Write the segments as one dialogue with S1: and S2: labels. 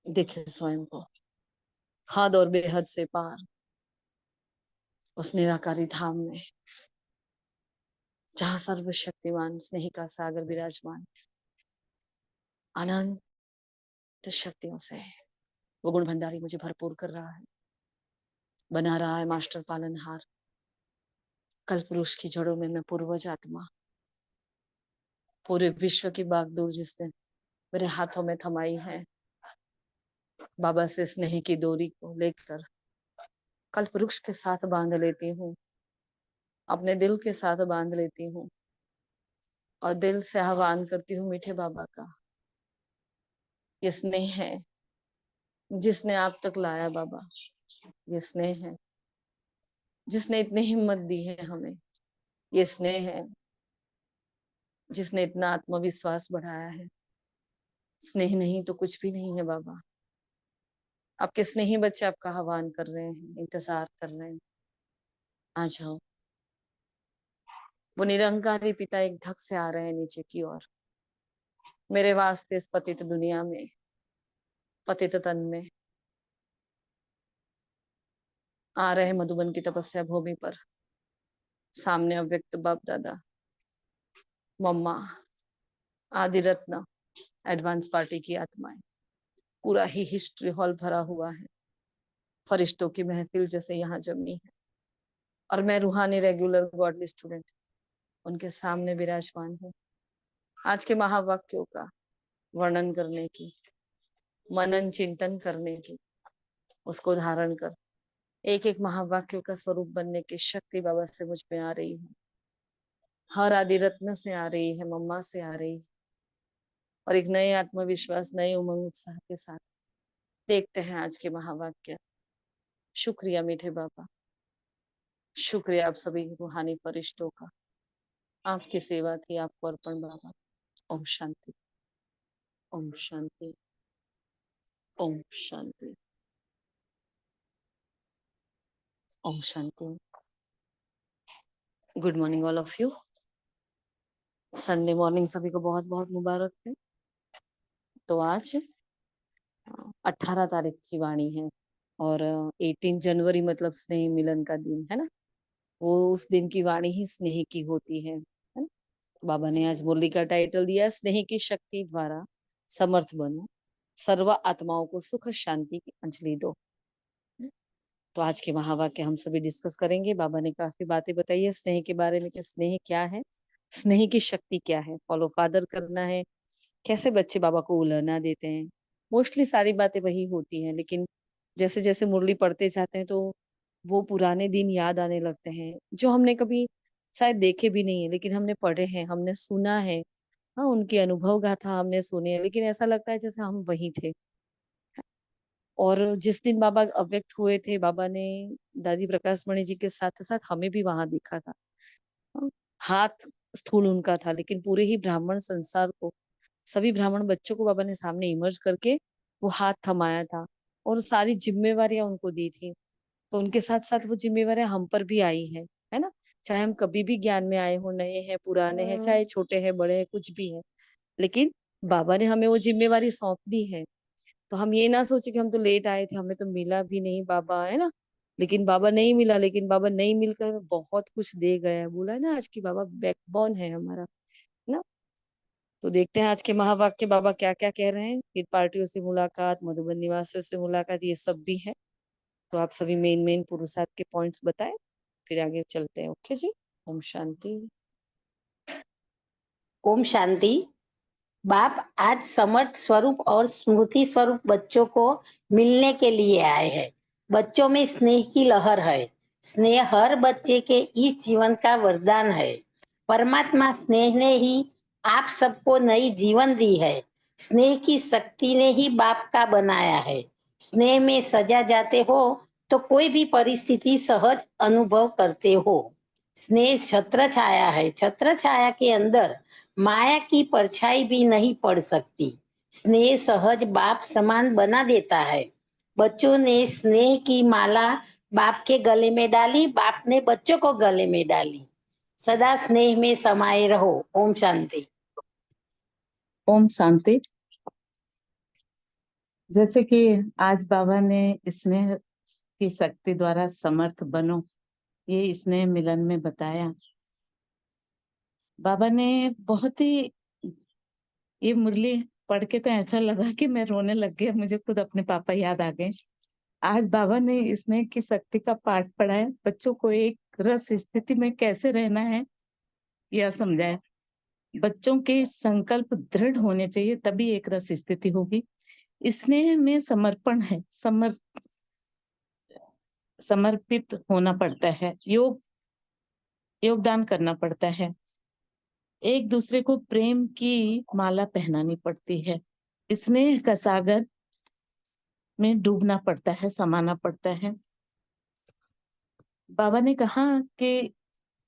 S1: देखे स्वयं को हद और बेहद से पार उस निराकारी धाम में, जहां सर्वशक्तिमान स्नेह का सागर विराजमान, अनंत शक्तियों से वो गुण भंडारी मुझे भरपूर कर रहा है, बना रहा है मास्टर पालनहार। कल पुरुष की जड़ों में मैं पूर्वज आत्मा, पूरे विश्व की बागडोर जिसने मेरे हाथों में थमाई है, बाबा से स्नेह की डोरी को लेकर कल वृक्ष के साथ बांध लेती हूँ, अपने दिल के साथ बांध लेती हूँ और दिल से आह्वान करती हूँ मीठे बाबा का, ये स्नेह है जिसने आप तक लाया बाबा, ये स्नेह है जिसने इतनी हिम्मत दी है हमें, ये स्नेह है जिसने इतना आत्मविश्वास बढ़ाया है। स्नेह नहीं तो कुछ भी नहीं है बाबा। आपके स्नेही बच्चे आपका आह्वान कर रहे हैं, इंतजार कर रहे हैं, आ जाओ। वो निरंकारी पिता एक धक से आ रहे हैं नीचे की ओर, मेरे वास्ते इस पतित दुनिया में, पतित तन में आ रहे हैं, मधुबन की तपस्या भूमि पर। सामने अव्यक्त बाप दादा, मम्मा, आदि रत्न, एडवांस पार्टी की आत्माएं, पूरा ही हिस्ट्री हॉल भरा हुआ है, फरिश्तों की महफिल जैसे यहाँ जमी है, और मैं रूहानी रेगुलर गॉडली स्टूडेंट उनके सामने विराजमान हूँ, आज के महावाक्यों का वर्णन करने की, मनन चिंतन करने की, उसको धारण कर एक एक महावाक्यों का स्वरूप बनने की शक्ति बाबा से मुझ में आ रही है, हर आदि रत्न से आ रही है, मम्मा से आ रही है, और एक नए आत्मविश्वास, नए उमंग उत्साह के साथ देखते हैं आज के महावाक्य। शुक्रिया मीठे बाबा, शुक्रिया आप सभी रूहानी फरिश्तों का, आपकी सेवा थी आपको अर्पण बाबा। Om Shanti, Om Shanti, Om Shanti, Om Shanti. Good morning all of you. Sunday morning सभी को बहुत बहुत मुबारक है। तो आज 18 तारीख की वाणी है और 18 जनवरी मतलब स्नेह मिलन का दिन है ना, वो उस दिन की वाणी ही स्नेह की होती है ना? बाबा ने आज मुरली का टाइटल दिया, स्नेह की शक्ति द्वारा समर्थ बनो, सर्व आत्माओं को सुख शांति की अंजलि दो। तो आज के महावाक्य हम सभी डिस्कस करेंगे। बाबा ने काफी बातें बताई है स्नेह के बारे में कि स्नेह क्या है, स्नेह की शक्ति क्या है, फॉलो फादर करना है, कैसे बच्चे बाबा को उलहना देते हैं। मोस्टली सारी बातें वही होती हैं, लेकिन जैसे जैसे मुरली पढ़ते जाते हैं तो वो पुराने दिन याद आने लगते हैं जो हमने कभी शायद देखे भी नहीं है, लेकिन हमने पढ़े हैं, हमने सुना है। हाँ, उनकी अनुभव गाथा हमने सुनी है, लेकिन ऐसा लगता है जैसे हम वही थे। और जिस दिन बाबा अव्यक्त हुए थे, बाबा ने दादी प्रकाश मणि जी के साथ साथ हमें भी वहां देखा था। हाँ, हाथ स्थूल उनका था, लेकिन पूरे ही ब्राह्मण संसार को, सभी ब्राह्मण बच्चों को बाबा ने सामने इमर्ज करके वो हाथ थमाया था और सारी जिम्मेवारियां उनको दी थी। तो उनके साथ साथ वो जिम्मेवारियां हम पर भी आई है ना। चाहे हम कभी भी ज्ञान में आए हो, नए हैं पुराने हैं, चाहे छोटे हैं बड़े हैं, कुछ भी है, लेकिन बाबा ने हमें वो जिम्मेवारी सौंप दी है। तो हम ये ना सोचे कि हम तो लेट आए थे, हमें तो मिला भी नहीं बाबा, है ना। लेकिन बाबा नहीं मिला, लेकिन बाबा नहीं मिलकर हमें बहुत कुछ दे गया है। बोला है ना आज की बाबा बैकबोन है हमारा, है ना। तो देखते हैं आज के महावाक्य बाबा क्या क्या कह रहे हैं। फिर पार्टियों से मुलाकात, मधुबन निवासियों से मुलाकात, ये सब भी है। तो आप सभी मेन मेन पुरुषार्थ के पॉइंट्स बताएं, फिर आगे चलते हैं। ओके जी, ओम शांति।
S2: ओम शांति। बाप आज समर्थ स्वरूप और स्मृति स्वरूप बच्चों को मिलने के लिए आए हैं। बच्चों में स्नेह की लहर है। स्नेह हर बच्चे के इस जीवन का वरदान है। परमात्मा स्नेह ने ही आप सबको नई जीवन दी है। स्नेह की शक्ति ने ही बाप का बनाया है। स्नेह में सजा जाते हो तो कोई भी परिस्थिति सहज अनुभव करते हो। स्नेह छत्र छाया है। छत्र छाया के अंदर माया की परछाई भी नहीं पड़ सकती। स्नेह सहज बाप समान बना देता है। बच्चों ने स्नेह की माला बाप के गले में डाली, बाप ने बच्चों को गले में डाली। सदा स्नेह में समाये रहो। ओम शांति।
S3: ओम शांति। जैसे कि आज बाबा ने स्नेह की शक्ति द्वारा समर्थ बनो, ये स्नेह मिलन में बताया। बाबा ने बहुत ही, ये मुरली पढ़ के तो ऐसा लगा कि मैं रोने लग गया, मुझे खुद अपने पापा याद आ गए। आज बाबा ने स्नेह की शक्ति का पाठ पढ़ाया, बच्चों को एक रस स्थिति में कैसे रहना है यह समझाया। बच्चों के संकल्प दृढ़ होने चाहिए, तभी एक रस स्थिति होगी। स्नेह में समर्पण है, समर्पित होना पड़ता है, योगदान करना पड़ता है, एक दूसरे को प्रेम की माला पहनानी पड़ती है, स्नेह का सागर में डूबना पड़ता है, समाना पड़ता है। बाबा ने कहा कि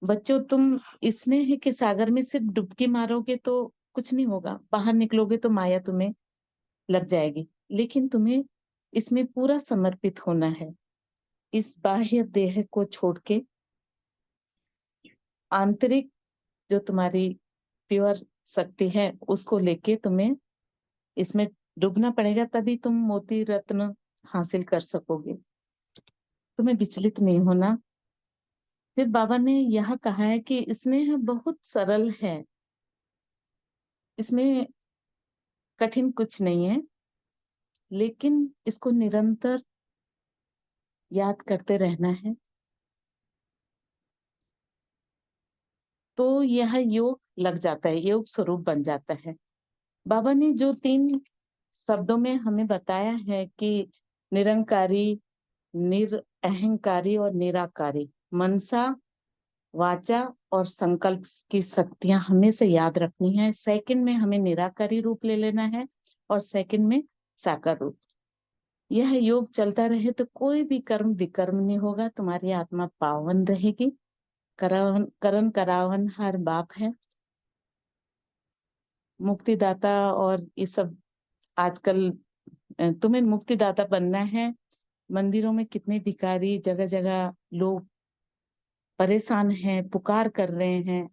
S3: बच्चों, तुम स्नेह के सागर में सिर्फ डुबकी मारोगे तो कुछ नहीं होगा, बाहर निकलोगे तो माया तुम्हें लग जाएगी, लेकिन तुम्हें इसमें पूरा समर्पित होना है। इस बाह्य देह को छोड़ के आंतरिक जो तुम्हारी प्योर शक्ति है उसको लेके तुम्हें इसमें डूबना पड़ेगा, तभी तुम मोती रत्न हासिल कर सकोगे। तुम्हें विचलित नहीं होना। फिर बाबा ने यह कहा है कि स्नेह बहुत सरल है, इसमें कठिन कुछ नहीं है, लेकिन इसको निरंतर याद करते रहना है, तो यह योग लग जाता है, योग स्वरूप बन जाता है। बाबा ने जो 3 शब्दों में हमें बताया है कि निरंकारी, निरअहंकारी और निराकारी, मनसा, वाचा और संकल्प की शक्तियां हमें से याद रखनी है। सेकंड में हमें निराकारी रूप ले लेना है और सेकंड में साकार रूप। यह योग चलता रहे तो कोई भी कर्म विकर्म नहीं होगा, तुम्हारी आत्मा पावन रहेगी। करण करावन हर बाप है, मुक्तिदाता और ये सब आजकल तुम्हें मुक्तिदाता बनना है। मंदिरों में कितने भिखारी, जगह जगह लोग परेशान हैं, पुकार कर रहे हैं,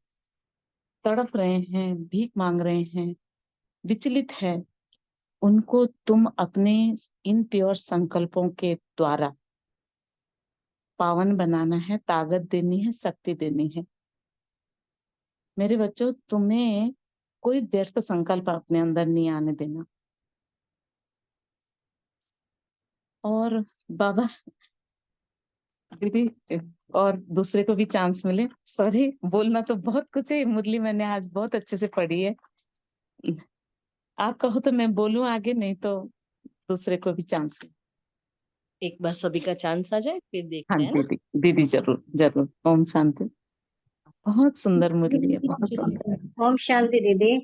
S3: तड़प रहे हैं, भीख मांग रहे हैं, विचलित है, उनको तुम अपने इन प्योर संकल्पों के द्वारा पावन बनाना है, ताकत देनी है, शक्ति देनी है। मेरे बच्चों, तुम्हें कोई व्यर्थ संकल्प अपने अंदर नहीं आने देना। और बाबा, दीदी, और दूसरे को भी चांस मिले। सॉरी, बोलना तो बहुत कुछ है, मुरली मैंने आज बहुत अच्छे से पढ़ी है। आप कहो तो मैं बोलूं आगे, नहीं तो दूसरे को भी चांस।
S1: एक बार सभी का चांस आ जाए फिर
S3: हाँ
S1: देखते हैं ना।
S3: दीदी, दीदी जरूर जरूर। ओम शांति। बहुत सुंदर मुरली है, बहुत सुंदर।
S4: ओम शांति दीदी।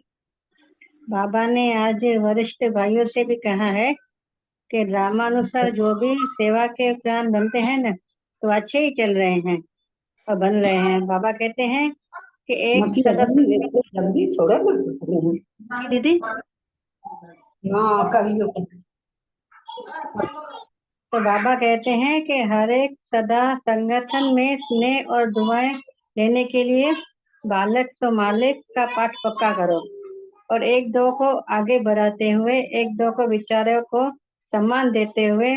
S4: बाबा ने आज वरिष्ठ भाइयों से भी कहा है कि रामानुसार जो भी सेवा के प्लान बनते हैं ना, तो अच्छे ही चल रहे हैं और बन रहे हैं। बाबा कहते हैं कि एक दीदी, तो बाबा कहते हैं कि हर एक सदा संगठन में स्नेह और दुआएं लेने के लिए बालक तो मालिक का पाठ पक्का करो और एक दो को आगे बढ़ाते हुए, एक दो को विचारों को सम्मान देते हुए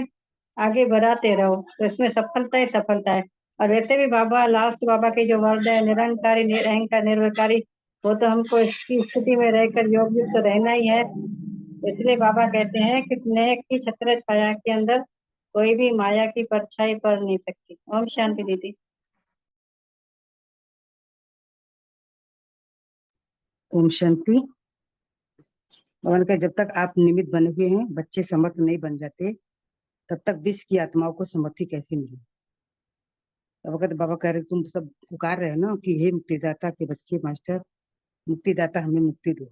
S4: आगे बढ़ाते रहो, तो इसमें सफलता ही सफलता है। और वैसे भी बाबा, लास्ट बाबा के जो वर्ड है, निरंकारी, निरअहंकार, निर्विकारी, वो तो हमको इसकी स्थिति में रहकर योग युक्त रहना ही है। इसलिए बाबा कहते हैं कि स्नेह की छत्र छाया के अंदर कोई भी माया की परछाई पड़ नहीं सकती। ओम शांति दीदी।
S5: ओम शांति। भगवान का जब तक आप निमित्त बने हुए हैं, बच्चे समर्थ नहीं बन जाते, तब तक विश्व की आत्माओं को समर्थी कैसे मिले। बाबा कह रहे तुम सब पुकार रहे हो ना कि हे मुक्तिदाता के बच्चे, मास्टर मुक्तिदाता हमें मुक्ति दो।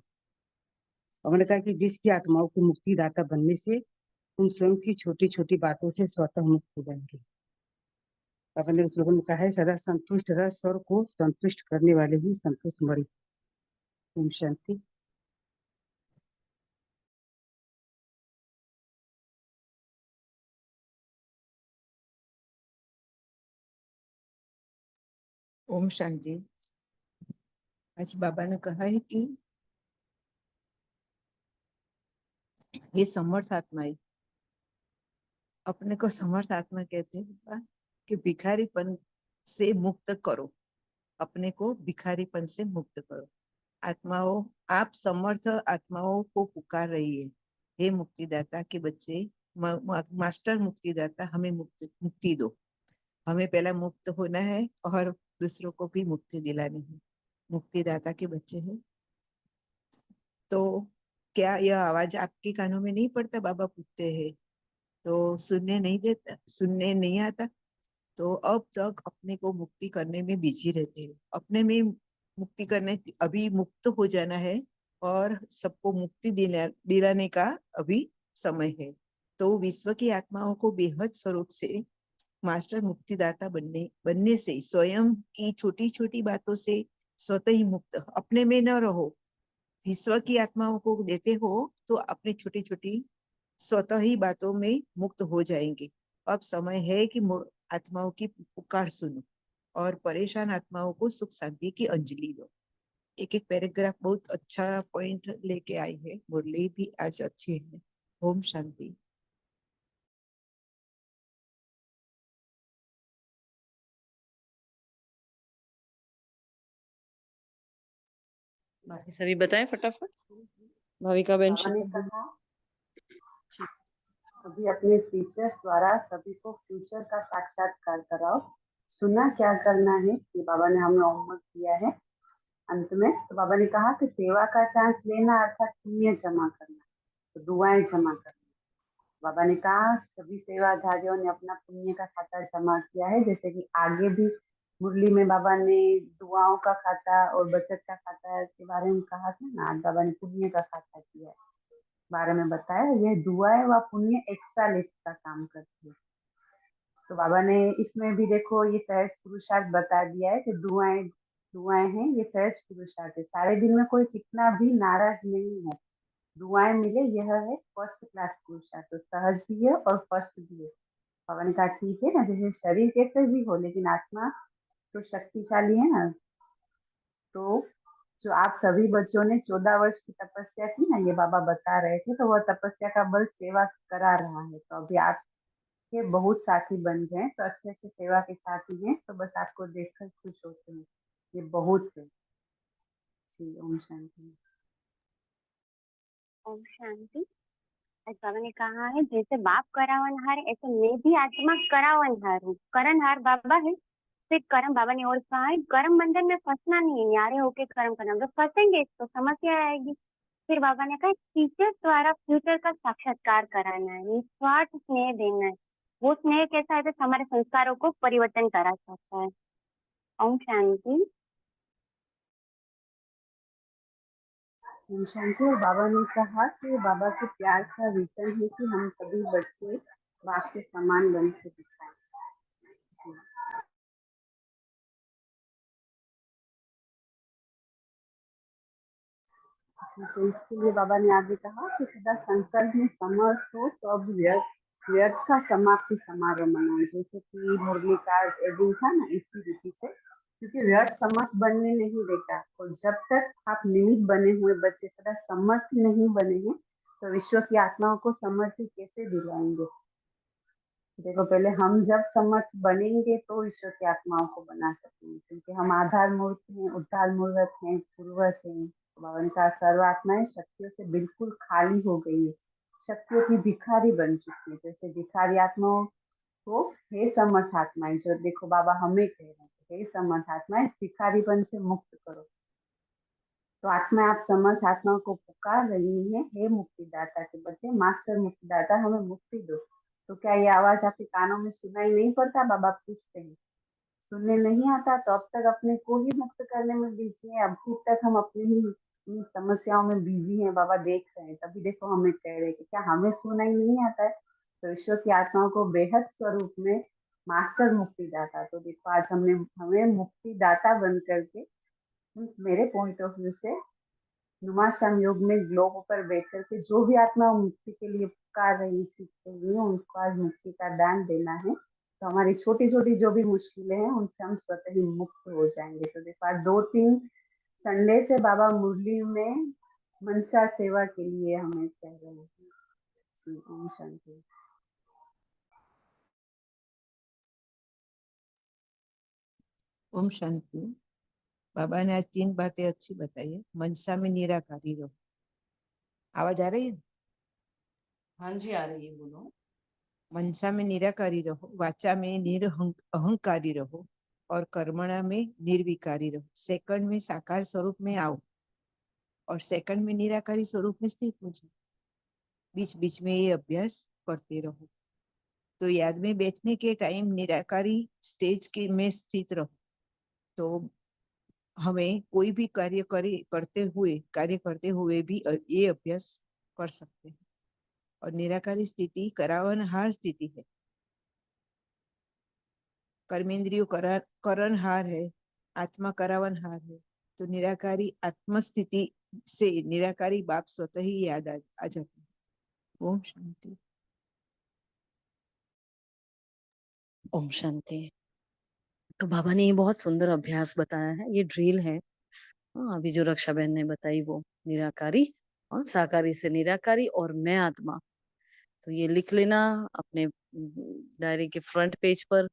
S5: भगवान ने कहा कि विश्व की आत्माओं को मुक्तिदाता बनने से तुम स्वयं की छोटी छोटी बातों से स्वतः मुक्त हो जाएंगे। बाबा ने उस लोगों ने कहा है, सदा संतुष्ट रह, स्वर को संतुष्ट करने वाले ही संतुष्ट मरे। ओम शांति।
S6: ओम शांति। आज बाबा ने कहा है कि ये समर्थ आत्माएं अपने को समर्थ आत्मा कहते हैं बाबा, कि भिखारीपन से मुक्त करो, अपने को भिखारीपन से मुक्त करो। आत्माओं, आप समर्थ आत्माओं को पुकार रही है, हे मुक्तिदाता के बच्चे, मास्टर मुक्तिदाता, हमें मुक्ति दो। हमें पहला मुक्त होना है और दूसरों को भी मुक्ति दिलानी है। मुक्तिदाता के बच्चे हैं। तो क्या यह आवाज आपके कानों में नहीं पड़ता? बाबा पूछते हैं तो सुनने नहीं आता। तो अब तक अपने को मुक्ति करने में बिजी रहते हैं, अपने में मुक्ति करने, अभी मुक्त हो जाना है और सबको मुक्ति दिलाने का अभी समय है। तो विश्व की आत्माओं को बेहद स्वरूप से मास्टर मुक्तिदाता बनने से स्वयं की छोटी छोटी बातों से स्वतः ही मुक्त, अपने में न रहो। विश्व की आत्माओं को देते हो तो अपनी छोटी छोटी स्वतः ही बातों में मुक्त हो जाएंगे। अब समय है कि आत्माओं की पुकार सुनो और परेशान आत्माओं को सुख शांति की अंजलि दो। एक एक पैराग्राफ बहुत अच्छा पॉइंट लेके आई है। मुरली भी आज अच्छी है। ओम शांति।
S1: बाकी सभी बताएं फटाफट। भाविका बहन
S2: बाबा ने
S1: शीतल।
S2: कहा अभी अपने टीचर्स द्वारा सभी को फ्यूचर का साक्षात्कार कराओ। सुना क्या करना है, ये बाबा ने हमें होमवर्क दिया है। अंत में तो बाबा ने कहा कि सेवा का चांस लेना अर्थात पुण्य जमा करना, तो दुआएं जमा करना। बाबा ने कहा सभी सेवाधारियों ने अपना पुण्य का खाता जमा किया है, जैसे कि आगे भी मुरली में बाबा ने दुआओं का खाता और बचत का खाता के बारे में कहा था ना। आज बाबा ने पुण्य का खाता किया है, बारे में बताया। यह दुआएं व पुण्य एक्स्ट्रा लिफ्ट का काम करती है। तो बाबा ने इसमें भी देखो ये सहज पुरुषार्थ बता दिया है कि दुआएं हैं, ये सहज पुरुषार्थ है। सारे दिन में कोई कितना भी नाराज नहीं हो, दुआएं मिले, यह है फर्स्ट क्लास पुरुषार्थ। तो सहज भी है और फर्स्ट भी है। बाबा ने कहा ठीक है ना, जैसे शरीर कैसे भी हो लेकिन आत्मा तो शक्तिशाली है ना। तो जो आप सभी बच्चों ने 14 वर्ष की तपस्या की ना, ये बाबा बता रहे थे, तो वह तपस्या का बल सेवा करा रहा है। तो अभी आपके बहुत साथी बन गए, तो अच्छे अच्छे सेवा के साथी हैं, तो बस आपको देखकर खुश होते हैं, ये बहुत है जी। ओम शांति।
S7: ओम शांति। आज बाबा ने कहा है जैसे बाप करावनहार है, ऐसे मैं भी आत्मा करावनहार हूँ। करणहार बाबा है, फिर कर्म बाबा ने और कहा है कर्म बंधन में फंसना नहीं है, न्यारे होके कर्म करना। अगर फंसेंगे तो समस्या आएगी। फिर बाबा ने कहा टीचर द्वारा फ्यूचर का साक्षात्कार कराना है, निस्वार्थ स्नेह देना है। वो स्नेह कैसा है तो हमारे संस्कारों को परिवर्तन करा सकता है। ओम शांति।
S2: शांति। और बाबा ने कहा कि बाबा के प्यार का रिटर्न है कि हम सभी बच्चे बाप के समान बन के दिखाएं जी। तो इसके लिए बाबा ने आगे कहा कि सदा संकल्प में समर्थ हो तो अब व्यर्थ का समाप्ति समारोह मनाए। जैसे कि मुरली का दिन था ना, इसी रीति से, क्योंकि व्यर्थ समर्थ बनने नहीं देता। और जब तक आप निमित्त बने हुए बच्चे सदा समर्थ नहीं बने हैं, तो विश्व की आत्माओं को समर्थी कैसे दिलाएंगे। देखो पहले हम जब समर्थ बनेंगे तो ईश्वर की आत्माओं को बना सकेंगे, क्योंकि हम आधार मूर्त हैं, उद्धार मूर्त हैं, पूर्वज हैं। बाबा ने कहा सर्व आत्माएं शक्तियों से बिल्कुल खाली हो गई है, शक्तियों की भिखारी बन चुकी है। जैसे भिखारी आत्माओं को हे समर्थ आत्माएं, जो देखो बाबा हमें कह रहे हैं हे समर्थ आत्माएं, इस भिखारीपन से मुक्त करो। तो आत्मा आप समर्थ आत्माओं को पुकार रही है, हे मुक्तिदाता के बच्चे, मास्टर मुक्तिदाता हमें मुक्ति दो। तो क्या ये आवाज आपके कानों में सुनाई नहीं पड़ता? बाबा पूछते हैं। सुनने नहीं आता तो अब तक अपने को ही मुक्त करने में बिजी है, अभी तक हम अपनी ही समस्याओं में बिजी हैं। बाबा देख रहे हैं, तभी देखो हमें कह रहे हैं कि क्या हमें सुनाई नहीं आता है? तो ईश्वर की आत्माओं को बेहद स्वरूप में मास्टर मुक्तिदाता, तो देखो आज हमें मुक्तिदाता बन करके, मेरे पॉइंट ऑफ व्यू से नुमाश्याम योग में ग्लोब पर बैठ करके जो भी आत्मा मुक्ति के लिए पुकार रही थी, उनको आज मुक्ति का दान देना है। तो हमारी छोटी छोटी जो भी मुश्किलें हैं उनसे हम स्वतः ही मुक्त हो जाएंगे। तो देखो आज 2-3 संडे से बाबा मुरली में मनसा सेवा के लिए हमें कह रहे हैं जी। ओम शांति।
S6: ओम शांति। बाबा ने आज 3 बातें अच्छी बताई है। मनसा में निराकारी रहो। आवाज आ रही है?
S1: हाँ जी, आ रही है, बोलो।
S6: मनसा में निराकारी रहो, वाचा में अहंकारी रहो और कर्मणा में निर्विकारी रहो। सेकंड में साकार स्वरूप में आओ और सेकंड में निराकारी स्वरूप में स्थित हो जाओ। बीच बीच में ये अभ्यास करते रहो। तो याद में बैठने के टाइम निराकारी स्टेज के में स्थित रहो, तो हमें कोई भी कार्य करते हुए भी ये अभ्यास कर सकते हैं। और निराकारी स्थिति करावनहार स्थिति है। कर्मेंद्रियों करणहार है, आत्मा करावनहार है। तो निराकारी आत्मस्थिति से निराकारी बाप स्वतः ही याद आ जाते हैं। ओम शांति।
S1: ओम शांति। तो बाबा ने ये बहुत सुंदर अभ्यास बताया है, ये ड्रिल है। अभी जो रक्षा बहन ने बताई वो निराकारी और साकारी से निराकारी और मैं आत्मा। तो ये लिख लेना अपने डायरी के फ्रंट पेज पर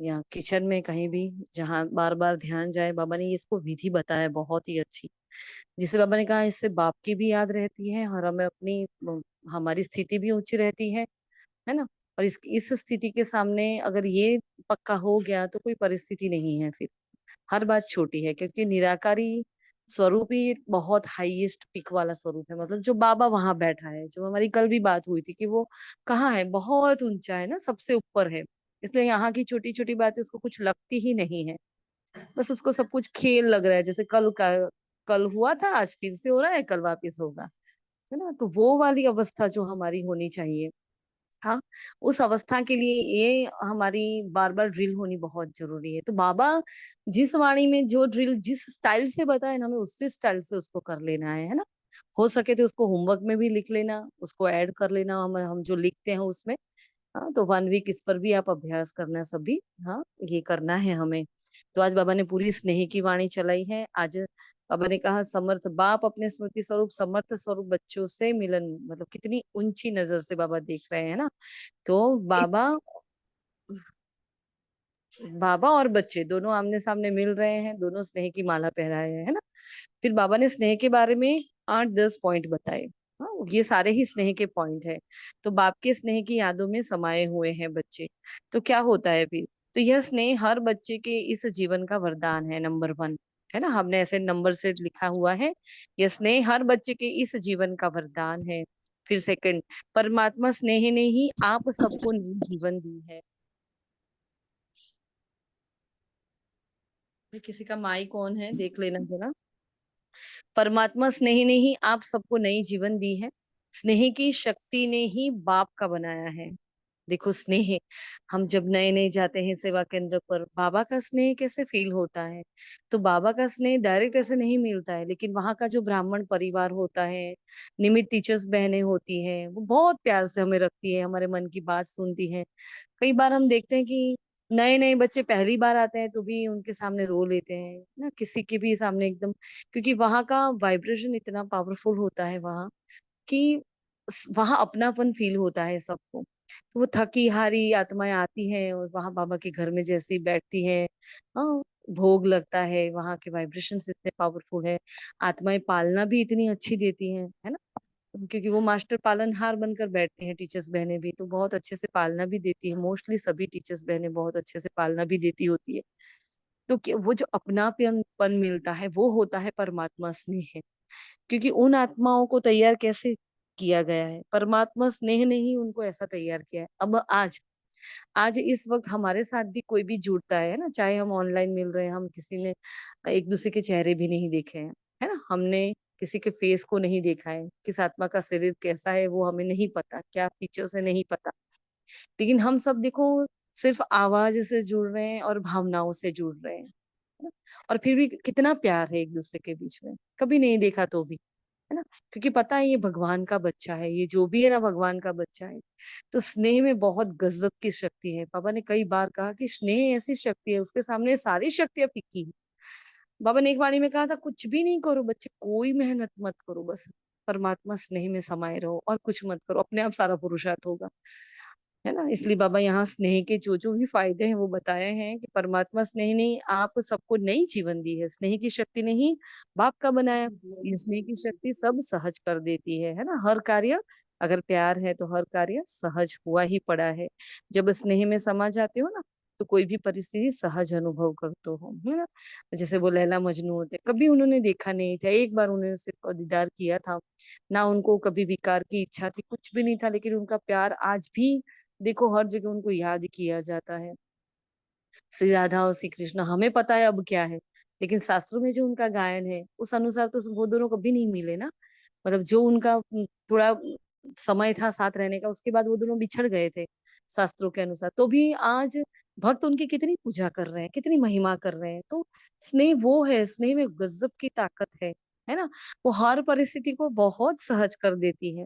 S1: या किचन में कहीं भी जहाँ बार बार ध्यान जाए। बाबा ने इसको विधि बताया बहुत ही अच्छी, जिसे बाबा ने कहा इससे बाप की भी याद रहती है और हमें अपनी हमारी स्थिति भी ऊंची रहती है ना। और इस स्थिति के सामने अगर ये पक्का हो गया तो कोई परिस्थिति नहीं है, फिर हर बात छोटी है, क्योंकि निराकारी स्वरूप ही बहुत हाईएस्ट पिक वाला स्वरूप है। मतलब जो बाबा वहां बैठा है, जो हमारी कल भी बात हुई थी कि वो कहाँ है, बहुत ऊंचा है ना, सबसे ऊपर है। इसलिए यहाँ की छोटी छोटी बातें उसको कुछ लगती ही नहीं है। बस उसको सब कुछ खेल लग रहा है, जैसे कल हुआ था, आज फिर से हो रहा है, कल वापिस होगा, है ना। तो वो वाली अवस्था जो हमारी होनी चाहिए, हाँ, उस अवस्था के लिए ये हमारी बार बार ड्रिल होनी बहुत जरूरी है। तो बाबा जिस वाणी में जो ड्रिल जिस स्टाइल से बताए ना, हमें उसी स्टाइल से उसको कर लेना है ना। हो सके तो उसको होमवर्क में भी लिख लेना, उसको ऐड कर लेना हम जो लिखते हैं उसमें। हाँ, तो 1 वीक इस पर भी आप अभ्यास करना सभी। हाँ, ये करना है हमें। तो आज बाबा ने पूरी स्नेह की वाणी चलाई है। आज बाबा ने कहा समर्थ बाप अपने स्मृति स्वरूप समर्थ स्वरूप बच्चों से मिलन, मतलब कितनी ऊंची नजर से बाबा देख रहे हैं ना। तो बाबा और बच्चे दोनों आमने सामने मिल रहे हैं, दोनों स्नेह की माला पहनाए हैं, है ना। फिर बाबा ने स्नेह के बारे में 8-10 पॉइंट बताए। हाँ, ये सारे ही स्नेह के पॉइंट है। तो बाप के स्नेह की यादों में समाये हुए हैं बच्चे। तो क्या होता है फिर? तो यह स्नेह हर बच्चे के इस जीवन का वरदान है, नंबर 1, है ना। हमने ऐसे नंबर से लिखा हुआ है, यह स्नेह हर बच्चे के इस जीवन का वरदान है। फिर सेकंड, परमात्मा स्नेह ने ही आप सबको नई जीवन दी है। किसी का माइक ऑन है, देख लेना जरा। परमात्मा स्नेह ने ही आप सबको नई जीवन दी है। स्नेह की शक्ति ने ही बाप का बनाया है। देखो स्नेह, हम जब नए नए जाते हैं सेवा केंद्र पर, बाबा का स्नेह कैसे फील होता है। तो बाबा का स्नेह डायरेक्ट ऐसे नहीं मिलता है, लेकिन वहां का जो ब्राह्मण परिवार होता है, निमित टीचर्स बहनें होती हैं, वो बहुत प्यार से हमें रखती है, हमारे मन की बात सुनती है। कई बार हम देखते हैं कि नए नए बच्चे पहली बार आते हैं तो भी उनके सामने रो लेते हैं ना, किसी के भी सामने एकदम, क्योंकि वहां का वाइब्रेशन इतना पावरफुल होता है वहां कि वहां अपनापन फील होता है सबको। तो वो थकी हारी आत्माएं आती हैं और वहां बाबा के घर में जैसे ही बैठती है, हाँ, भोग लगता है, वहां के वाइब्रेशन इतने पावरफुल है। आत्माएं पालना भी इतनी अच्छी देती हैं, है ना, क्योंकि वो मास्टर पालनहार बनकर बैठती हैं। टीचर्स बहनें भी तो बहुत अच्छे से पालना भी देती है, मोस्टली सभी टीचर्स बहनें बहुत अच्छे से पालना भी देती होती है। तो वो जो अपनापन मिलता है वो होता है परमात्मा स्नेह। क्योंकि उन आत्माओं को तैयार कैसे किया गया है, परमात्मा स्नेह ने ही उनको ऐसा तैयार किया है। अब आज आज इस वक्त हमारे साथ भी कोई भी जुड़ता है ना, चाहे हम ऑनलाइन मिल रहे हैं, हम किसी ने एक दूसरे के चेहरे भी नहीं देखे हैं, है ना, हमने किसी के फेस को नहीं देखा है, किस आत्मा का शरीर कैसा है वो हमें नहीं पता, क्या फीचर से नहीं पता। लेकिन हम सब देखो सिर्फ आवाज से जुड़ रहे हैं और भावनाओं से जुड़ रहे हैं, है ना? और फिर भी कितना प्यार है एक दूसरे के बीच में, कभी नहीं देखा तो भी, है ना। क्योंकि पता है ये भगवान का बच्चा है, ये जो भी है ना भगवान का बच्चा है। तो स्नेह में बहुत गजब की शक्ति है। बाबा ने कई बार कहा कि स्नेह ऐसी शक्ति है, उसके सामने सारी शक्तियां फीकी है। बाबा ने एक वाणी में कहा था कुछ भी नहीं करो बच्चे, कोई मेहनत मत करो, बस परमात्मा स्नेह में समाये रहो और कुछ मत करो, अपने आप सारा पुरुषार्थ होगा। है ना। इसलिए बाबा यहाँ स्नेह के जो भी फायदे हैं वो बताए हैं कि परमात्मा स्नेह ने आप सबको नई जीवन दी है। स्नेह की शक्ति ने ही बाप का बनाया। ये स्नेह की शक्ति सब सहज कर देती है ना। हर कार्य, अगर प्यार है तो हर कार्य सहज हुआ ही पड़ा है। जब स्नेह में समा जाते हो ना, तो कोई भी परिस्थिति सहज अनुभव करते हो, है ना। जैसे वो लैला मजनू होते, कभी उन्होंने देखा नहीं था, एक बार उन्होंने सिर्फ दीदार किया था ना, उनको कभी विकार की इच्छा थी, कुछ भी नहीं था, लेकिन उनका प्यार आज भी देखो हर जगह उनको याद किया जाता है। श्री राधा और श्री कृष्ण, हमें पता है अब क्या है, लेकिन शास्त्रों में जो उनका गायन है उस अनुसार तो वो दोनों कभी नहीं मिले ना। मतलब जो उनका थोड़ा समय था साथ रहने का, उसके बाद वो दोनों बिछड़ गए थे शास्त्रों के अनुसार। तो भी आज भक्त उनकी कितनी पूजा कर रहे हैं, कितनी महिमा कर रहे हैं। तो स्नेह वो है, स्नेह में गजब की ताकत है ना। वो हर परिस्थिति को बहुत सहज कर देती है।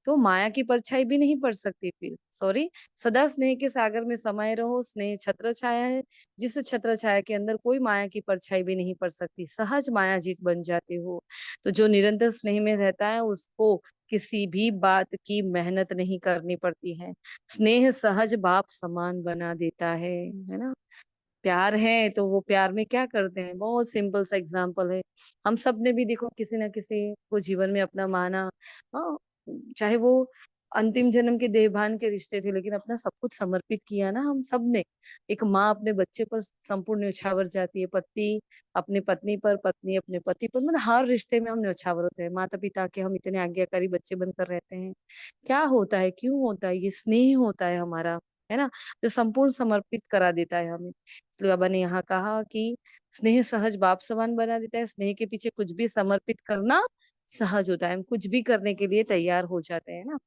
S1: तो माया की परछाई भी नहीं पड़ सकती फिर, सॉरी। सदा स्नेह के सागर में समाये रहो। स्नेह छत्र छाया है, जिस छत्र छाया के अंदर कोई माया की परछाई भी नहीं पड़ सकती, सहज माया जीत बन जाते हो। तो जो निरंतर स्नेह में रहता है उसको किसी भी बात की मेहनत नहीं करनी पड़ती है। स्नेह सहज बाप समान बना देता है ना। प्यार है तो वो प्यार में क्या करते हैं, बहुत सिंपल सा एग्जांपल है। हम सब ने भी देखो किसी ना किसी को जीवन में अपना माना। हाँ, चाहे वो अंतिम जन्म के देहभान के रिश्ते थे, लेकिन अपना सब कुछ समर्पित किया ना हम सब ने। एक माँ अपने बच्चे पर संपूर्ण न्यौछावर जाती है, पति अपने पत्नी पर, पत्नी अपने पति पर, मतलब हर रिश्ते में हम न्यौछावर होते हैं। माता पिता के हम इतने आज्ञाकारी बच्चे बनकर रहते हैं। क्या होता है, क्यों होता है, ये स्नेह होता है हमारा, है ना, जो संपूर्ण समर्पित करा देता है हमें। इसलिए बाबा ने यहाँ कहा कि स्नेह सहज बाप समान बना देता है। स्नेह के पीछे कुछ भी समर्पित करना सहज होता है, हम कुछ भी करने के लिए तैयार हो जाते हैं ना।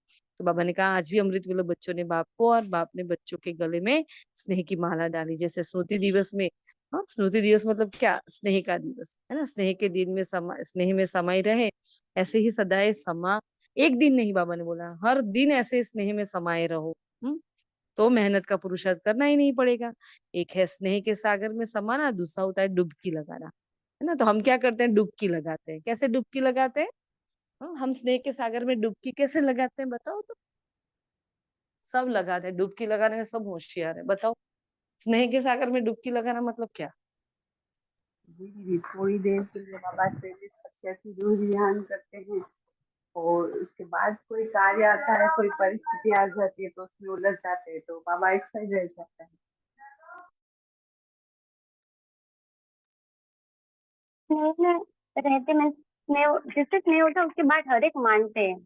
S1: तो बाबा ने कहा आज भी अमृत वेले बच्चों ने बाप को, और बाप ने बच्चों के गले में स्नेह की माला डाली। जैसे स्मृति दिवस में, हाँ स्मृति दिवस मतलब क्या, स्नेह का दिवस, है ना। स्नेह के दिन में स्नेह में समाये रहे, ऐसे ही सदाए समा, एक दिन नहीं, बाबा ने बोला हर दिन ऐसे स्नेह में समाये रहो। तो मेहनत का पुरुषार्थ करना ही नहीं पड़ेगा। एक है स्नेह के सागर में समाना, दूसरा होता है डुबकी लगाना, है ना। तो हम क्या करते हैं, डुबकी लगाते हैं। कैसे डुबकी लगाते हैं? हम स्नेह के सागर में डुबकी कैसे लगाते हैं बताओ तो। सब लगाते हैं, डुबकी लगाने में सब होशियार है। बताओ स्नेह के सागर में डुबकी लगाना मतलब क्या?
S8: जी दीदी, थोड़ी देर के लिए बाबा से अच्छी अच्छी जो ध्यान करते हैं, और उसके बाद कोई कार्य आता है, कोई परिस्थिति आ जाती है तो उसमें उलझ जाते हैं, तो बाबा एक साइड रह जाता है।
S7: स्नेह में रहते में स्नेह, जिससे स्नेह होता है उसके बाद हर एक मानते हैं।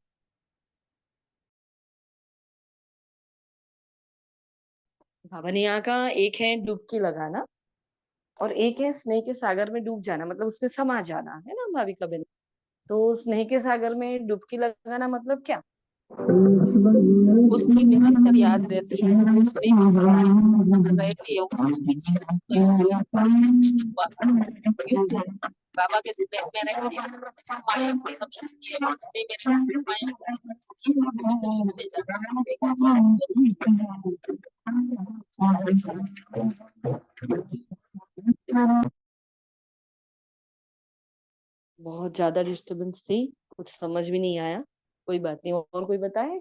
S1: बाबा ने यहाँ का एक है डुबकी लगाना, और एक है स्नेह के सागर में डूब जाना, मतलब उसमें समा जाना, है ना भाभी का बहन। तो स्नेह के सागर में डुबकी लगाना मतलब क्या, उसकी निरंतर याद रहती है, उसमें भी समाये रहती है, उनकी जीवन बाबा के स्नेह में रहती है। माया को एकदम सोचती है, स्नेह में रहती है, माया को इसलिए में बहुत ज्यादा डिस्टरबेंस थी, कुछ समझ भी नहीं आया, कोई बात नहीं, और कोई बताए।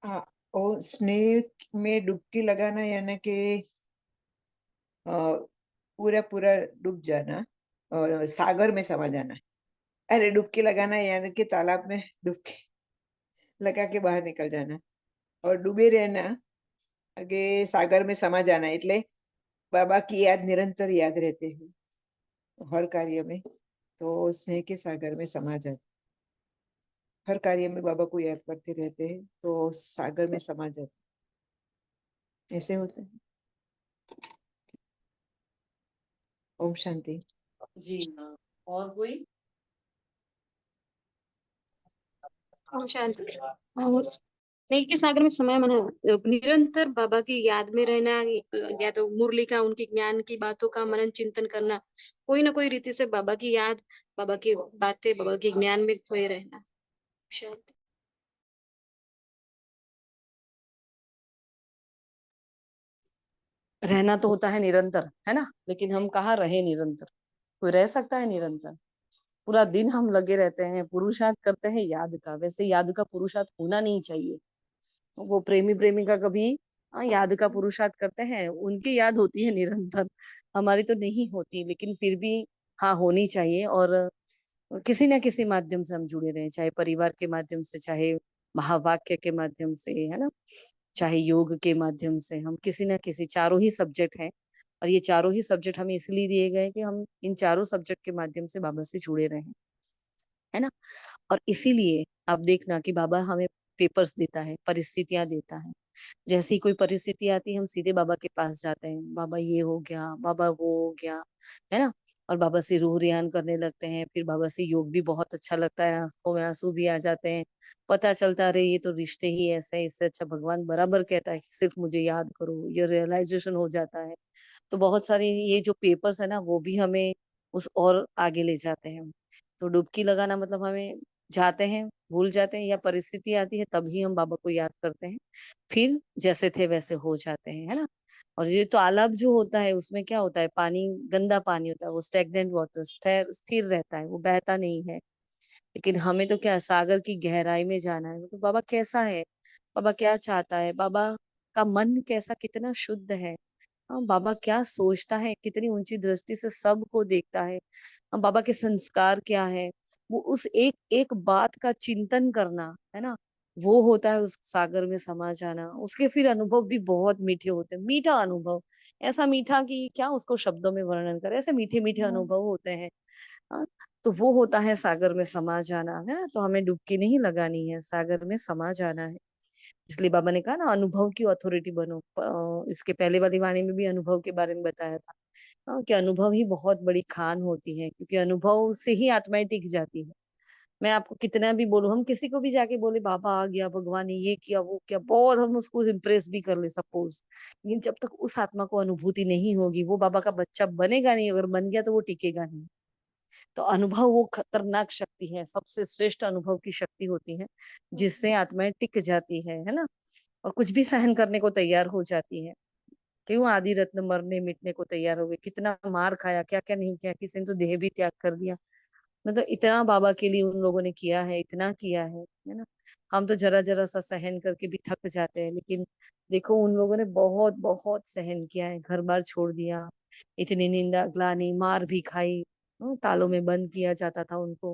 S6: हाँ, और स्नेह में डुबकी लगाना यानी कि पूरा पूरा डूब जाना और सागर में समा जाना। अरे डुबकी लगाना यानी कि तालाब में डुबकी लगा के बाहर निकल जाना, और डूबे रहना आगे सागर में समा जाना। એટલે बाबा की याद निरंतर याद रहते हैं हर कार्य में, तो स्नेह के सागर में समा जाते, हर कार्य में बाबा को याद करते रहते हैं तो सागर में समा जाते, ऐसे होता है। ओम शांति।
S1: जी हाँ, और कोई?
S9: ओम शांति। और स्नेह के सागर में समय मना निरंतर बाबा की याद में रहना, या तो मुरली का, उनकी ज्ञान की बातों का मनन चिंतन करना, कोई ना कोई रीति से बाबा की याद, बाबा की बातें, बाबा के ज्ञान में खोए रहना। शांति।
S1: रहना तो होता है निरंतर, है ना, लेकिन हम कहाँ रहे निरंतर। कोई रह सकता है निरंतर? पूरा दिन हम लगे रहते हैं, पुरुषार्थ करते हैं याद का, वैसे याद का पुरुषार्थ होना नहीं चाहिए। वो प्रेमी प्रेमिका कभी याद का पुरुषार्थ करते हैं, उनकी याद होती है निरंतर, हमारी तो नहीं होती, लेकिन फिर भी हाँ होनी चाहिए। और किसी ना किसी माध्यम से हम जुड़े रहे, चाहे परिवार के माध्यम से, चाहे महावाक्य के माध्यम से, है ना, चाहे योग के माध्यम से, हम किसी ना किसी, चारों ही सब्जेक्ट हैं। और ये चारों ही सब्जेक्ट हमें इसलिए दिए गए कि हम इन चारों सब्जेक्ट के माध्यम से बाबा से जुड़े रहे, है ना। और इसीलिए आप देखना कि बाबा हमें पेपर्स देता है, परिस्थितियां देता है। जैसी कोई परिस्थिति आती है, हम सीधे बाबा के पास जाते हैं, बाबा ये हो गया, बाबा वो हो गया, है ना। और बाबा से रूह रियान करने लगते हैं, फिर बाबा से योग भी बहुत अच्छा लगता है, आंखों में आंसू भी आ जाते हैं। पता चलता रहे ये तो रिश्ते ही ऐसे हैं, इससे अच्छा भगवान बराबर कहता है कि सिर्फ मुझे याद करो, ये रियलाइजेशन हो जाता है। तो बहुत सारे ये जो पेपर्स है ना, वो भी हमें उस और आगे ले जाते हैं। तो डुबकी लगाना मतलब हमें जाते हैं, भूल जाते हैं, या परिस्थिति आती है तभी हम बाबा को याद करते हैं, फिर जैसे थे वैसे हो जाते हैं, है ना। और ये तालाब जो होता है उसमें क्या होता है, पानी गंदा पानी होता है, वो स्टेगनेंट वाटर, स्थिर स्थिर रहता है, वो बहता नहीं है। लेकिन हमें तो क्या, सागर की गहराई में जाना है। तो बाबा कैसा है, बाबा क्या चाहता है, बाबा का मन कैसा, कितना शुद्ध है, हाँ, बाबा क्या सोचता है, कितनी ऊंची दृष्टि से सबको देखता है, हाँ, बाबा के संस्कार क्या है, वो उस एक एक बात का चिंतन करना, है ना, वो होता है उस सागर में समा जाना। उसके फिर अनुभव भी बहुत मीठे होते हैं, मीठा अनुभव, ऐसा मीठा कि क्या उसको शब्दों में वर्णन करें, ऐसे मीठे मीठे अनुभव होते हैं। हाँ, तो वो होता है सागर में समा जाना, है ना। तो हमें डुबकी नहीं लगानी है, सागर में समा जाना है। इसलिए बाबा ने कहा ना, अनुभव की अथॉरिटी बनो। इसके पहले वाली वाणी में भी अनुभव के बारे में बताया था, हाँ, कि अनुभव ही बहुत बड़ी खान होती है, क्योंकि अनुभव से ही आत्माएं टिक जाती है। मैं आपको कितना भी बोलूं, हम किसी को भी जाके बोले बाबा आ गया, भगवान ने ये किया वो किया, बहुत हम उसको इम्प्रेस भी कर ले सपोज, लेकिन जब तक उस आत्मा को अनुभूति नहीं होगी, वो बाबा का बच्चा बनेगा नहीं, अगर बन गया तो वो टिकेगा नहीं। तो अनुभव वो खतरनाक शक्ति है, सबसे श्रेष्ठ अनुभव की शक्ति होती है, जिससे आत्माएं टिक जाती है ना। और कुछ भी सहन करने को तैयार हो जाती है। क्यों आदि रत्न मरने मिटने को तैयार हो गए, कितना मार खाया, क्या क्या नहीं किया, किसी ने तो देह भी त्याग कर दिया। मतलब इतना बाबा के लिए उन लोगों ने किया है, इतना किया है ना। हम तो जरा जरा सा सहन करके भी थक जाते हैं, लेकिन देखो उन लोगों ने बहुत बहुत सहन किया है, घर बार छोड़ दिया, इतनी निंदा ग्लानि मार भी खाई, तालों में बंद किया जाता था उनको,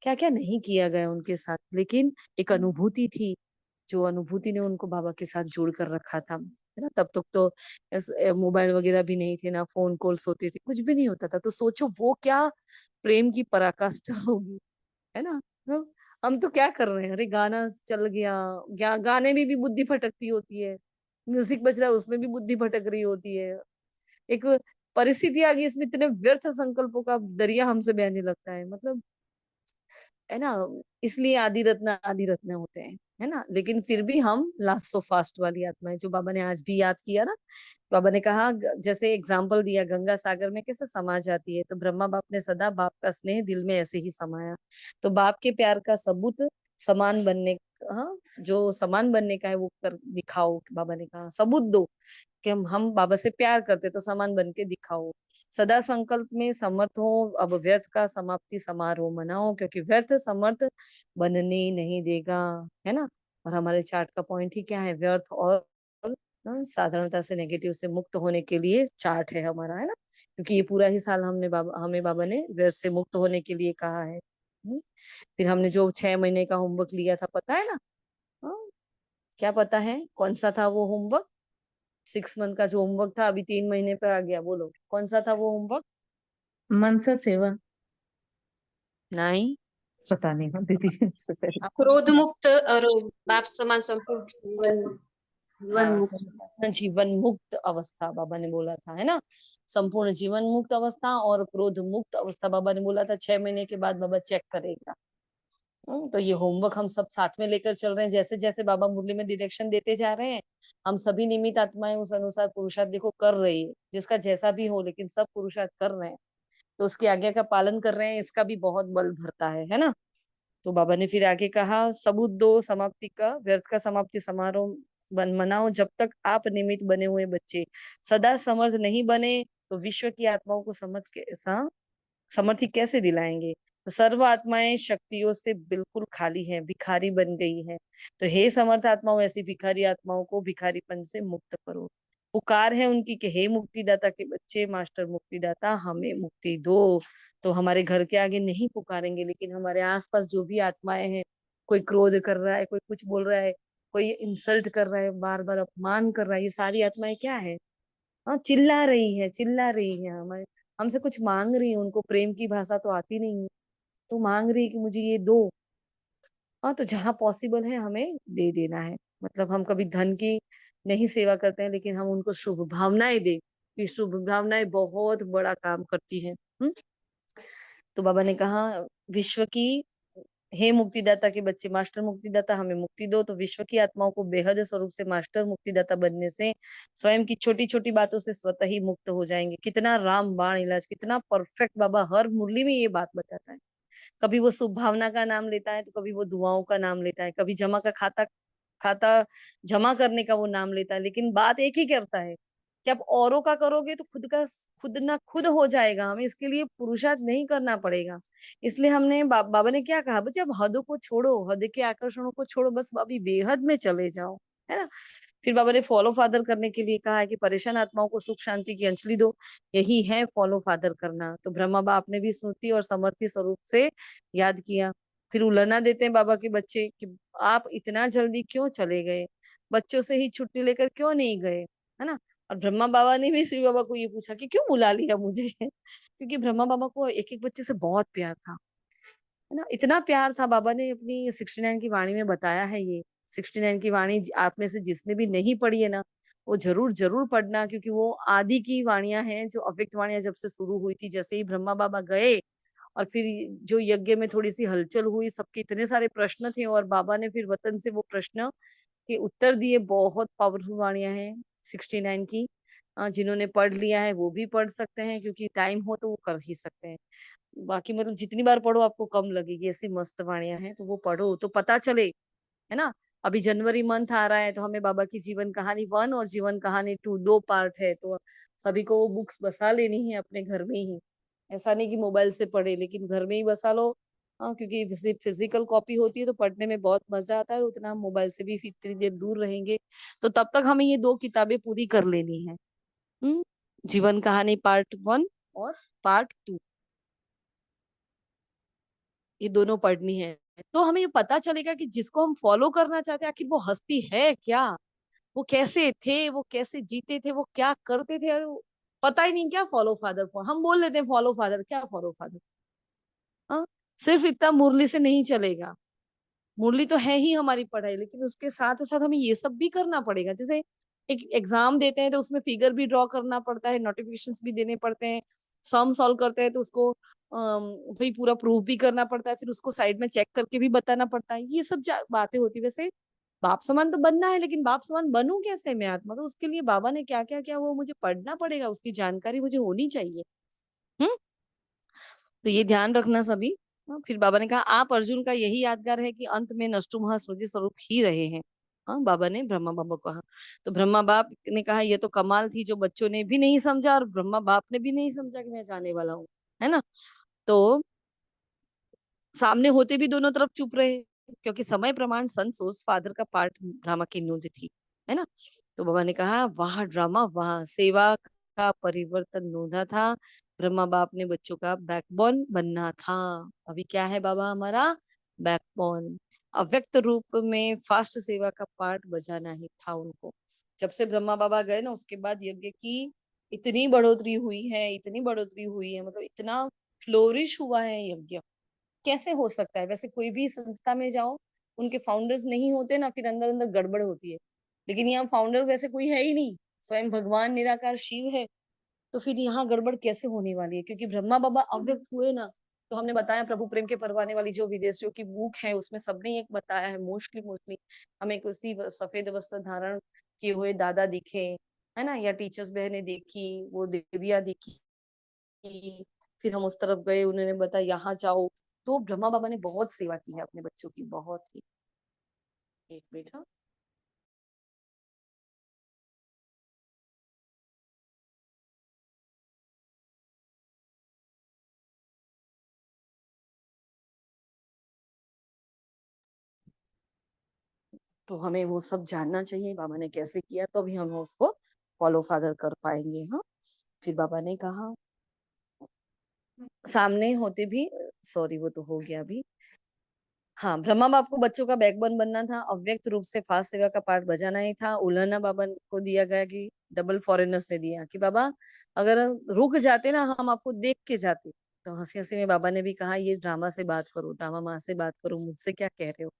S1: क्या क्या नहीं किया गया उनके साथ, लेकिन एक अनुभूति थी, जो अनुभूति ने उनको बाबा के साथ जोड़ कर रखा था, है ना। तब तक तो मोबाइल वगैरह भी नहीं थे, ना फोन कॉल्स होते थे, कुछ भी नहीं होता था। तो सोचो वो क्या प्रेम की पराकाष्ठा होगी, है ना। हम तो क्या कर रहे हैं, अरे गाना चल गया, गाने में भी बुद्धि भटकती होती है, म्यूजिक बज रहा है उसमें भी बुद्धि भटक रही होती है। एक परिस्थिति आ गई, इसमें इतने व्यर्थ संकल्पों का दरिया हमसे बहने लगता है, मतलब, है ना। इसलिए आदि रत्न होते हैं, है ना। लेकिन फिर भी हम लास्ट सो फास्ट वाली आत्मा है, जो बाबा ने आज भी याद किया ना। बाबा ने कहा, जैसे एग्जाम्पल दिया, गंगा सागर में कैसे समा जाती है, तो ब्रह्मा बाप ने सदा बाप का स्नेह दिल में ऐसे ही समाया। तो बाप के प्यार का सबूत समान बनने, हाँ, जो समान बनने का है वो कर दिखाओ, बाबा ने कहा सबूत दो कि हम बाबा से प्यार करते, तो समान बन के दिखाओ। सदा संकल्प में समर्थ हो, अब व्यर्थ का समाप्ति समारोह मनाओ, क्योंकि व्यर्थ समर्थ बनने ही नहीं देगा, है ना। और हमारे चार्ट का पॉइंट ही क्या है, व्यर्थ और साधारणता से नेगेटिव से मुक्त होने के लिए चार्ट है हमारा, है ना। क्योंकि ये पूरा ही साल हमें बाबा ने व्यर्थ से मुक्त होने के लिए कहा है। फिर हमने जो 6 महीने का होमवर्क लिया था, पता है ना। हाँ, क्या पता है कौन सा था वो होमवर्क, 6 मंथ का जो होमवर्क था, अभी 3 महीने पे आ गया, बोलो कौन सा था वो होमवर्क।
S3: मनसा सेवा,
S1: नहीं,
S3: पता नहीं हो दीदी इससे पहले।
S9: क्रोध मुक्त और बाप समान संपूर्ण
S8: जीवन जीवन
S1: हाँ,
S8: मुक्त
S1: संपूर्ण जीवन मुक्त अवस्था बाबा ने बोला था, है ना। संपूर्ण जीवन मुक्त अवस्था और क्रोध मुक्त अवस्था बाबा ने बोला था, 6 महीने के बाद बाबा चेक करेगा। तो ये होमवर्क हम सब साथ में लेकर चल रहे हैं, जैसे जैसे बाबा मुरली में डायरेक्शन देते जा रहे हैं, हम सभी निमित्त आत्माएं उस अनुसार पुरुषार्थ देखो कर रही है, जिसका जैसा भी हो, लेकिन सब पुरुषार्थ कर रहे हैं, तो उसकी आज्ञा का पालन कर रहे हैं, इसका भी बहुत बल भरता है ना। तो बाबा ने फिर आगे कहा, सबूत दो समाप्ति का, व्यर्थ का समाप्ति समारोह मनाओ, जब तक आप निमित्त बने हुए बच्चे सदा समर्थ नहीं बने, तो विश्व की आत्माओं को समर्थी कैसे दिलाएंगे। तो सर्व आत्माएं शक्तियों से बिल्कुल खाली हैं, भिखारी बन गई हैं। तो हे समर्थ आत्माओं, ऐसी भिखारी आत्माओं को भिखारीपन से मुक्त करो। पुकार है उनकी कि हे मुक्तिदाता के बच्चे, मास्टर मुक्तिदाता हमें मुक्ति दो। तो हमारे घर के आगे नहीं पुकारेंगे, लेकिन हमारे आसपास जो भी आत्माएं हैं, कोई क्रोध कर रहा है, कोई कुछ बोल रहा है, कोई इंसल्ट कर रहा है, बार बार अपमान कर रहा है, ये सारी आत्माएं क्या है? हाँ, चिल्ला रही है, चिल्ला रही है, हमारे हमसे कुछ मांग रही है। उनको प्रेम की भाषा तो आती नहीं है, तो मांग रही है कि मुझे ये दो। हाँ, तो जहाँ पॉसिबल है हमें दे देना है। मतलब हम कभी धन की नहीं सेवा करते हैं, लेकिन हम उनको शुभ भावनाएं दे, कि शुभ भावनाएं बहुत बड़ा काम करती है। तो बाबा ने कहा, विश्व की हे मुक्तिदाता के बच्चे, मास्टर मुक्तिदाता हमें मुक्ति दो। तो विश्व की आत्माओं को बेहद स्वरूप से मास्टर मुक्तिदाता बनने से स्वयं की छोटी छोटी बातों से स्वतः ही मुक्त हो जाएंगे। कितना राम बाण इलाज, कितना परफेक्ट बाबा हर मुरली में ये बात बताता है। कभी वो शुभ भावना का नाम लेता है, तो कभी वो दुआओं का नाम लेता है, कभी जमा का खाता खाता जमा करने का वो नाम लेता है, लेकिन बात एक ही करता है कि आप औरों का करोगे तो खुद का खुद ना खुद हो जाएगा। हमें इसके लिए पुरुषार्थ नहीं करना पड़ेगा। इसलिए हमने बाबा ने क्या कहा, बच्चे अब हदों को छोड़ो, हद के आकर्षणों को छोड़ो, बस अभी बेहद में चले जाओ, है ना। फिर बाबा ने फॉलो फादर करने के लिए कहा है कि परेशान आत्माओं को सुख शांति की अंजलि दो। यही है फॉलो फादर करना। तो ब्रह्मा बाप ने भी स्मृति और समर्थी स्वरूप से याद किया। फिर उलना देते हैं बाबा के बच्चे कि आप इतना जल्दी क्यों चले गए, बच्चों से ही छुट्टी लेकर क्यों नहीं गए, है ना। और ब्रह्मा बाबा ने भी शिव बाबा को ये पूछा कि क्यों बुला लिया मुझे क्योंकि ब्रह्मा बाबा को एक एक बच्चे से बहुत प्यार था, है ना। इतना प्यार था, बाबा ने अपनी 69 की वाणी में बताया है। ये 69 की वाणी आप में से जिसने भी नहीं पढ़ी है ना, वो जरूर जरूर पढ़ना, क्योंकि वो आदि की वाणियां हैं, जो अव्यक्त वाणियां जब से शुरू हुई थी, जैसे ही ब्रह्मा बाबा गए और फिर जो यज्ञ में थोड़ी सी हलचल हुई, सबके इतने सारे प्रश्न थे, और बाबा ने फिर वतन से वो प्रश्न के उत्तर दिए। बहुत पावरफुल वाणियां हैं 69 की। जिन्होंने पढ़ लिया है वो भी पढ़ सकते हैं, क्योंकि टाइम हो तो वो कर ही सकते हैं। बाकी मतलब जितनी बार पढ़ो आपको कम लगेगी, ऐसी मस्त वाणियां हैं, तो वो पढ़ो तो पता चले, है ना। अभी जनवरी मंथ आ रहा है, तो हमें बाबा की जीवन कहानी 1 और जीवन कहानी 2 दो पार्ट है, तो सभी को वो बुक्स बसा लेनी है अपने घर में ही। ऐसा नहीं कि मोबाइल से पढ़े, लेकिन घर में ही बसा लो। हाँ, क्योंकि फिजिकल कॉपी होती है तो पढ़ने में बहुत मजा आता है, उतना हम मोबाइल से भी इतनी देर दूर रहेंगे। तो तब तक हमें ये 2 किताबें पूरी कर लेनी है। जीवन कहानी पार्ट 1 और पार्ट 2, ये दोनों पढ़नी है। तो हमें ये पता चलेगा कि जिसको हम फॉलो करना चाहते हैं, आखिर वो हस्ती है क्या, वो कैसे थे, वो कैसे जीते थे, वो क्या करते थे। और पता ही नहीं क्या फॉलो फादर, हम बोल लेते हैं फॉलो फादर, क्या फॉलो फादर। हाँ, सिर्फ इतना मुरली से नहीं चलेगा। मुरली तो है ही हमारी पढ़ाई, लेकिन उसके साथ साथ हमें ये सब भी करना पड़ेगा। जैसे एक एग्जाम देते हैं तो उसमें फिगर भी ड्रॉ करना पड़ता है, नोटिफिकेशंस भी देने पड़ते हैं, सम सॉल्व करते हैं तो उसको भाई पूरा प्रूफ भी करना पड़ता है, फिर उसको साइड में चेक करके भी बताना पड़ता है। ये सब बातें होती है। वैसे बाप समान तो बनना है, लेकिन बाप समान बनूं कैसे मैं आत्मा, तो उसके लिए बाबा ने क्या क्या किया वो मुझे पढ़ना पड़ेगा, उसकी जानकारी मुझे होनी चाहिए। हम्म तो ये ध्यान रखना सभी। फिर बाबा ने कहा, आप अर्जुन का यही यादगार है कि अंत में नष्टुमहा स्मृति स्वरूप ही रहे हैं। हाँ, बाबा ने ब्रह्मा बाबा को कहा। तो ब्रह्मा बाप ने कहा, ये तो कमाल थी, जो बच्चों ने भी नहीं समझा और ब्रह्मा बाप ने भी नहीं समझा कि मैं जाने वाला हूँ, है ना। तो सामने होते भी दोनों तरफ चुप रहे, क्योंकि समय प्रमाण सन सोर्स फादर का पार्ट ड्रामा की नोंद थी, है ना। तो बाबा ने कहा, वाह ड्रामा, वाह सेवा का परिवर्तन नोंधा था। ब्रह्मा बाप ने बच्चों का बैकबोन बनना था। अभी क्या है बाबा हमारा बैकबोन, अव्यक्त रूप में फास्ट सेवा का पार्ट बजाना ही था उनको। जब से ब्रह्मा बाबा गए ना, उसके बाद यज्ञ की इतनी बढ़ोतरी हुई है, इतनी बढ़ोतरी हुई है, मतलब इतना फ्लोरिश हुआ है यज्ञ। कैसे हो सकता है? वैसे कोई भी संस्था में जाओ, उनके फाउंडर्स नहीं होते ना, फिर अंदर अंदर गड़बड़ होती है। लेकिन यहाँ फाउंडर वैसे कोई है ही नहीं, स्वयं भगवान निराकार शिव है, तो फिर यहाँ गड़बड़ कैसे होने वाली है? क्योंकि ब्रह्मा बाबा अव्यक्त हुए ना। तो हमने बताया प्रभु प्रेम के परवाने वाली जो विदेशियों की बुक है, उसमें सबने एक बताया है, मोस्टली मोस्टली हमें किसी सफेद वस्त्र धारण किए हुए दादा दिखे, है ना, या टीचर्स बहने देखी, वो देवियां दिखी। फिर हम उस तरफ गए, उन्होंने बताया यहाँ जाओ। तो ब्रह्मा बाबा ने बहुत सेवा की है अपने बच्चों की, बहुत ही। एक मिनट, हाँ। तो हमें वो सब जानना चाहिए बाबा ने कैसे किया, तो भी हम उसको फॉलो फादर कर पाएंगे। हाँ, फिर बाबा ने कहा सामने होते भी, सॉरी वो तो हो गया अभी। हाँ, ब्रह्मा बाप को बच्चों का बैकबोन बनना था, अव्यक्त रूप से फास्ट सेवा का पार्ट बजाना ही था। उल्हना बाबा को दिया गया कि डबल फॉरेनर्स ने दिया कि बाबा अगर रुक जाते ना, हम आपको देख के जाते। तो हंसी हंसी में बाबा ने भी कहा ये ड्रामा से बात करो, ड्रामा माँ से बात करो, मुझसे क्या कह रहे हो।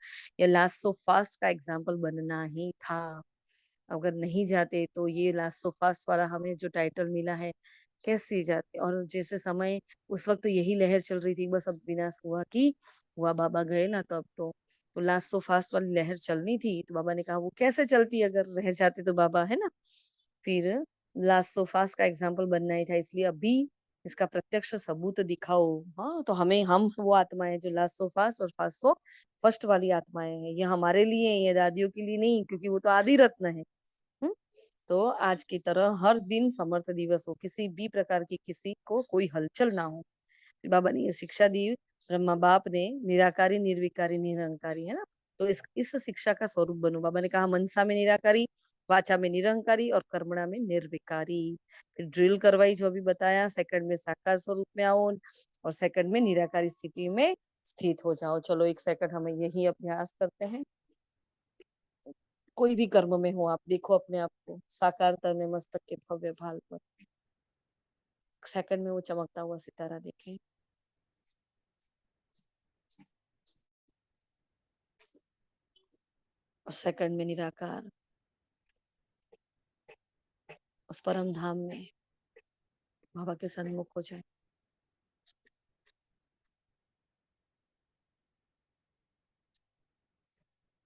S1: ये लास्ट सो फास्ट का एग्जाम्पल बनना ही था। अगर नहीं जाते तो ये लास्ट सो फास्ट वाला हमें जो टाइटल मिला है कैसे जाते। और जैसे समय उस वक्त तो यही लहर चल रही थी, बस अब विनाश हुआ कि हुआ, बाबा गए ना तब तो लास्ट सो फास्ट वाली लहर चलनी थी। तो बाबा ने कहा वो कैसे चलती अगर रह जाते तो बाबा, है ना। फिर लास्ट सो फास्ट का एग्जाम्पल बनना ही था, इसलिए अभी इसका प्रत्यक्ष सबूत दिखाओ। हाँ, तो हम वो आत्माएं जो लास्ट सो फास्ट और फास्ट सो फर्स्ट वाली आत्माएं हैं, ये हमारे लिए है, ये दादियों के लिए नहीं, क्योंकि वो तो आदि रत्न है। हम्म? तो आज की तरह हर दिन समर्थ दिवस हो, किसी भी प्रकार की किसी को कोई हलचल ना हो। फिर बाबा ने ये शिक्षा दी, ब्रह्मा बाप ने निराकारी निर्विकारी निरंकारी, है ना। तो इस शिक्षा का स्वरूप बनो। बाबा ने कहा मनसा में निराकारी, वाचा में निरंकारी और कर्मणा में निर्विकारी। फिर ड्रिल करवाई, जो अभी बताया, सेकंड में साकार स्वरूप में आओ और सेकंड में निराकारी स्थिति में स्थित हो जाओ। चलो 1 सेकंड हमें यही अभ्यास करते हैं। कोई भी कर्म में हो आप, देखो अपने आप को साकार तन में मस्तक के भव्य भाल पर। सेकंड में वो चमकता हुआ सितारा देखें। और सेकंड में निराकार उस परम धाम में बाबा के सन्मुख हो जाए।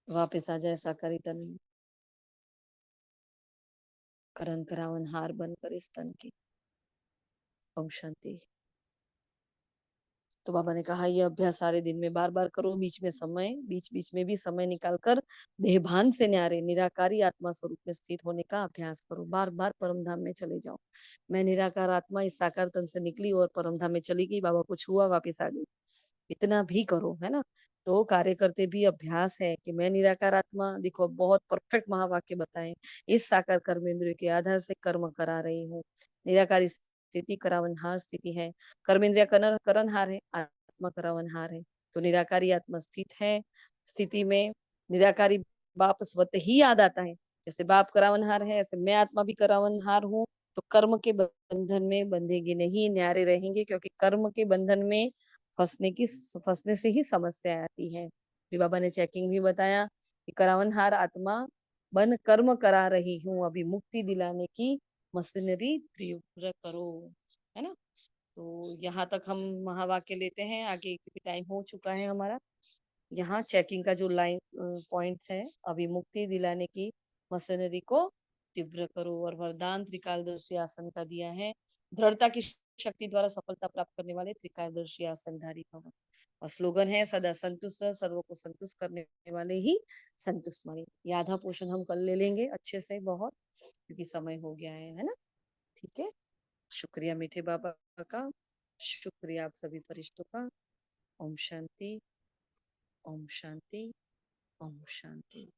S1: वापस आ जाए साकारी तन में, करण करावन हार बनकर इस तन की। ओम शांति। तो बाबा ने कहा ये अभ्यास सारे दिन में बार बार करो, बीच बीच में भी समय निकालकर देहभान से न्यारे निराकारी आत्मा स्वरूप में स्थित होने का अभ्यास करो। बार बार परम धाम में चले जाओ। मैं निराकार आत्मा इस साकार तन से निकली और परम धाम में चली गई, बाबा कुछ हुआ वापिस आ गई, इतना भी करो, है ना। तो कार्य करते भी अभ्यास है कि मैं निराकार आत्मा, देखो बहुत परफेक्ट महावाक्य बताए, इस साकार कर्मेंद्रिय के आधार से कर्म करा रही हूँ। निराकारी स्थिति करावनहार स्थिति है, कर्मेंद्रिय करणहार है, आत्मा करावनहार है। तो निराकारी आत्मा स्थित है, स्थिति में निराकारी बाप स्वतः ही याद आता है। जैसे बाप करावनहार है, ऐसे मैं आत्मा भी करावनहार हूँ। तो कर्म के बंधन में बंधेंगे नहीं, न्यारे रहेंगे, क्योंकि कर्म के बंधन में फंसने से ही समस्या आती है। फिर बाबा ने चेकिंग भी बताया कि करावनहार आत्मा बन कर्म करा रही हूँ, अभी मुक्ति दिलाने की मशीनरी तीव्र करो, है ना। तो यहाँ तक हम महावाक्य लेते हैं, आगे क्योंकि टाइम हो चुका है हमारा। यहाँ चेकिंग का जो लाइन पॉइंट है, अभी मुक्ति दिलाने की मशीनरी को तीव्र करो। और वरदान त्रिकालदर्शी आसन का दिया है, दृढ़ता की शक्ति द्वारा सफलता प्राप्त करने वाले त्रिकालदर्शी आसनधारी भवन। और स्लोगन है सदा संतुष्ट, सर्वों को संतुष्ट करने वाले ही संतुष्ट मानी। ये आधा पोर्शन हम कल ले लेंगे अच्छे से बहुत, क्योंकि समय हो गया है ना। ठीक है, शुक्रिया मीठे बाबा का, शुक्रिया आप सभी फरिश्तों का। ओम शांति, ओम शांति, ओम शांति।